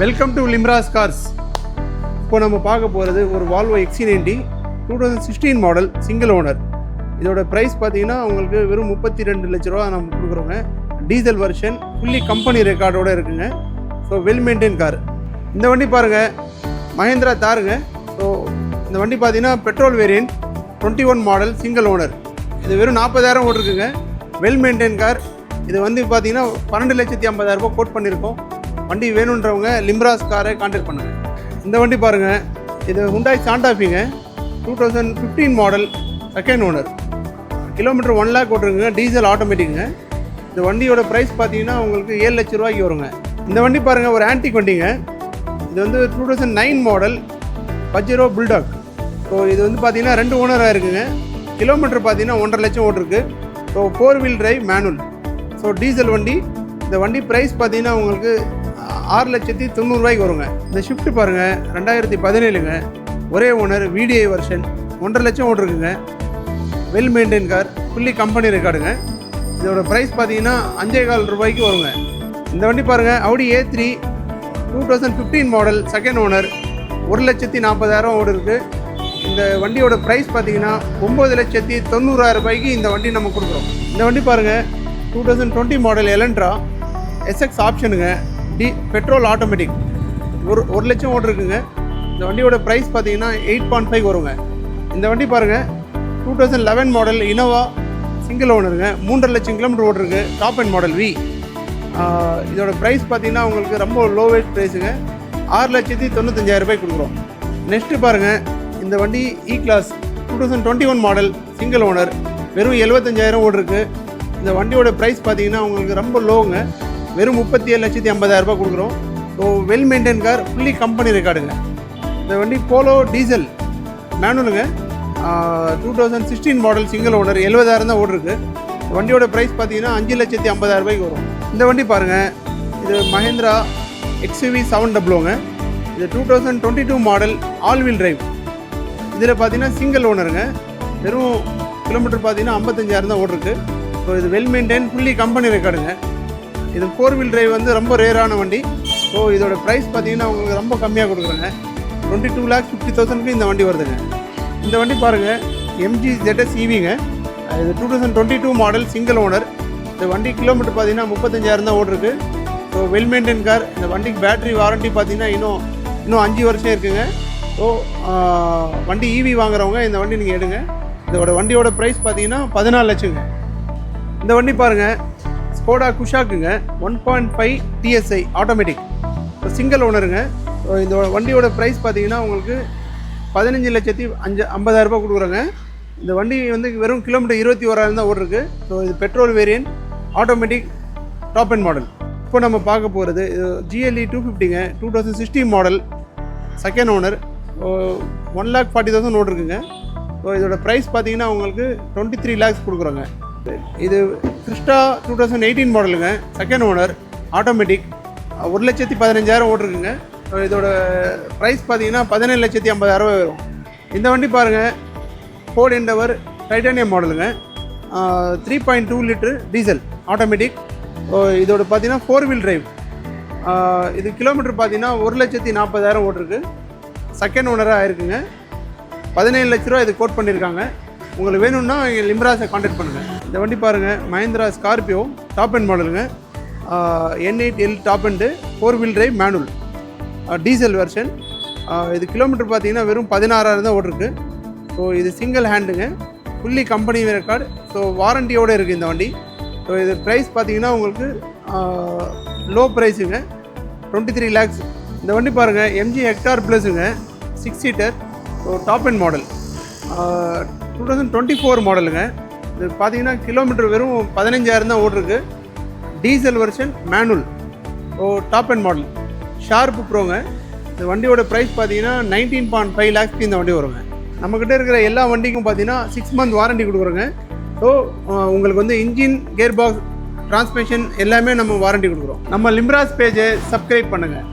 Welcome to Limras cars. இப்போ நம்ம பார்க்க போகிறது ஒரு Volvo XC90 2016 model single owner. இதோட ப்ரைஸ் பார்த்தீங்கன்னா உங்களுக்கு வெறும் 32 லட்ச ரூபா நம்ம கொடுக்குறோங்க. டீசல் வெர்ஷன், ஃபுல்லி கம்பெனி ரெக்கார்டோடு இருக்குங்க. So well maintain car. இந்த வண்டி பாருங்கள், மஹேந்திரா தாருங்க. ஸோ இந்த வண்டி பார்த்தீங்கன்னா petrol variant 21 model single owner. இது வெறும் 40,000 ஓட்டிருக்குங்க. Well maintain car. இது வந்து பார்த்தீங்கன்னா 12,50,000 ரூபா கோட் பண்ணியிருக்கோம். வண்டி வேணுன்றவங்க லிம்ராஸ் காரை கான்டாக்ட் பண்ணுங்கள். இந்த வண்டி பாருங்கள், இது ஹுண்டாய் சாண்டாஃபிங்க 2015 model second owner. Kilometre 1 lakh ஓட்டுருங்க. டீசல் ஆட்டோமேட்டிக்குங்க. இந்த வண்டியோட ப்ரைஸ் பார்த்தீங்கன்னா உங்களுக்கு 7 லட்ச ரூபாய்க்கு வருங்க. இந்த வண்டி பாருங்கள், ஒரு ஆன்டிக் வண்டிங்க. இது வந்து 2009 மாடல் பஜேரோ புல்டாக். ஸோ இது வந்து பார்த்தீங்கன்னா 2 ஓனராக இருக்குங்க. கிலோமீட்டர் பார்த்தீங்கன்னா 1.5 லட்சம் ஓட்டிருக்கு. So 4 wheel drive manual. So diesel வண்டி. இந்த வண்டி ப்ரைஸ் பார்த்தீங்கன்னா உங்களுக்கு 6,90,000 ரூபாய்க்கு வருங்க. இந்த ஷிஃப்ட் பாருங்கள், 2017ங்க. ஒரே ஓனர், VDI வெர்ஷன், 1.5 லட்சம் ஓட்டிருக்குங்க. Well maintain car, fully company ரெக்கார்டுங்க. இதோட ப்ரைஸ் பார்த்தீங்கன்னா 5,400 ரூபாய்க்கு வருங்க. இந்த வண்டி பாருங்கள், Audi A3 2015 model second owner, 1,40,000 ஓடி இருக்குது. இந்த வண்டியோட ப்ரைஸ் பார்த்தீங்கன்னா 9,90,000 ரூபாய்க்கு இந்த வண்டி நம்ம கொடுக்குறோம். இந்த வண்டி பாருங்கள், 2020 மாடல் எலன்ட்ரா SX ஆப்ஷனுங்க. பெட்ரோல் ஆட்டோமேட்டிக், 1 லட்சம் ஓட்டிருக்குங்க. இந்த வண்டியோட ப்ரைஸ் பார்த்தீங்கன்னா 8.5 வருங்க. இந்த வண்டி பாருங்கள், 2011 மாடல் இனோவா சிங்கிள் ஓனருங்க. 3.5 லட்சம் கிலோமீட்டர் ஓட்டிருக்கு. Top end model V. இதோட ப்ரைஸ் பார்த்தீங்கன்னா உங்களுக்கு ரொம்ப லோவேஸ்ட் ப்ரைஸுங்க. 6,95,000 ரூபாய்க்கு கொடுக்குறோம். நெக்ஸ்ட்டு பாருங்கள், இந்த வண்டி E class 2021 model single owner, வெறும் 75,000 ஓட்டிருக்கு. இந்த வண்டியோட ப்ரைஸ் பார்த்தீங்கன்னா உங்களுக்கு ரொம்ப லோங்க. வெறும் 37,50,000 ரூபாய் கொடுக்குறோம். So well maintain car, fully company ரெக்கார்டுங்க. இந்த வண்டி போலோ டீசல் மேனுவலுங்க. 2016 மாடல் சிங்கிள் ஓனர், 70,000 தான் ஓடிருக்கு. வண்டியோட ப்ரைஸ் பார்த்தீங்கன்னா 5,50,000 ரூபாய்க்கு வரும். இந்த வண்டி பாருங்கள், இது மஹேந்திரா XUV 700ங்க. இது 2022 மாடல் ஆல் வீல் டிரைவ். இதில் பார்த்தீங்கன்னா சிங்கிள் ஓனருங்க. வெறும் கிலோமீட்டர் பார்த்தீங்கன்னா 55,000 தான் ஓடிருக்கு. ஸோ இது வெல் மெயின்டைன், ஃபுல்லி கம்பெனி ரெக்கார்டுங்க. இது 4 வீல் டிரைவ் வந்து ரொம்ப ரேரான வண்டி. ஸோ இதோட ப்ரைஸ் பார்த்தீங்கன்னா உங்களுக்கு ரொம்ப கம்மியாக கொடுக்குறேங்க. 22,50,000க்கு இந்த வண்டி வருதுங்க. இந்த வண்டி பாருங்கள், MG ZS EVங்க. இது 2022 மாடல் சிங்கிள் ஓனர். இந்த வண்டி கிலோமீட்டர் பார்த்தீங்கன்னா 35,000 தான் ஓடிருக்கு. So well maintain car. இந்த வண்டிக்கு பேட்டரி வாரண்ட்டி பார்த்தீங்கன்னா இன்னும் 5 வருஷம் இருக்குங்க. ஸோ வண்டி EV வாங்குறவங்க இந்த வண்டி நீங்கள் எடுங்க. இதோட வண்டியோட ப்ரைஸ் பார்த்தீங்கன்னா 14 லட்சங்க. இந்த வண்டி பாருங்கள், ஸ்கோடா குஷாக்குங்க. 1.5 TSI ஆட்டோமேட்டிக், சிங்கிள் ஓனருங்க. ஸோ இந்த வண்டியோட ப்ரைஸ் பார்த்தீங்கன்னா உங்களுக்கு 15,50,000 ரூபாய் கொடுக்குறோங்க. இந்த வண்டி வந்து வெறும் கிலோமீட்டர் 21,000 தான் ஓடிருக்கு. ஸோ இது petrol variant, automatic, top end model. இப்போ நம்ம பார்க்க போகிறது இது GLE 250ங்க. 2016 மாடல் செகண்ட் ஓனர், 1,40,000 ஓடிருக்குங்க. ஸோ இதோட ப்ரைஸ் பார்த்தீங்கன்னா உங்களுக்கு 23 lakhs கொடுக்குறோங்க. இது கிறிஸ்டா 2018 மாடலுங்க. செகண்ட் ஓனர், ஆட்டோமேட்டிக், 1,15,000 ஓட்டிருக்குங்க. இதோட ப்ரைஸ் பார்த்தீங்கன்னா 17,50,000 ரூபாய் வரும். இந்த வண்டி பாருங்கள், ஃபோர்ட் எண்டவர் டைட்டானியம் மாடலுங்க. 3.2 லிட்டர் டீசல் ஆட்டோமேட்டிக். இதோட பார்த்தீங்கன்னா 4 வீல் டிரைவ். இது கிலோமீட்டர் பார்த்தீங்கன்னா 1,40,000 ஓட்டிருக்கு. செகண்ட் ஓனராக ஆயிருக்குங்க. 17 லட்ச ரூபா இது கோட் பண்ணியிருக்காங்க. உங்களுக்கு வேணும்னா லிம்ராஸை கான்டாக்ட் பண்ணுங்கள். இந்த வண்டி பாருங்கள், மஹேந்திரா ஸ்கார்பியோ டாப் அண்ட் மாடலுங்க. N8L top end, 4 wheel drive manual, diesel version. இது கிலோமீட்டர் பார்த்தீங்கன்னா வெறும் 16,000 தான் ஓட்டிருக்கு. ஸோ இது சிங்கிள் ஹேண்டுங்க, ஃபுல்லி கம்பெனி ரெக்கார்டு. ஸோ வாரண்டியோடு இருக்குது இந்த வண்டி. ஸோ இது ப்ரைஸ் பார்த்தீங்கன்னா உங்களுக்கு லோ ப்ரைஸுங்க, 23 lakhs. இந்த வண்டி பாருங்கள், MG ஹெக்டார் ப்ளஸுங்க, 6 seater. So top end model, 2024 மாடலுங்க. இது பார்த்தீங்கன்னா கிலோமீட்டர் வெறும் 15,000 தான் ஓட்டிருக்கு. Diesel version manual. Oh top end model, sharp ப்ரோங்க. இந்த வண்டியோட ப்ரைஸ் பார்த்தீங்கன்னா 19.5 lakhsக்கு இந்த வண்டி வருங்க. நம்மக்கிட்ட இருக்கிற எல்லா வண்டிக்கும் பார்த்தீங்கன்னா 6 month வாரண்டி கொடுக்குறோங்க. ஸோ உங்களுக்கு வந்து இன்ஜின், கியர் பாக்ஸ், டிரான்ஸ்மிஷன் எல்லாமே நம்ம வாரண்டி கொடுக்குறோம். நம்ம லிம்ராஸ் பேஜை சப்ஸ்கிரைப் பண்ணுங்கள்.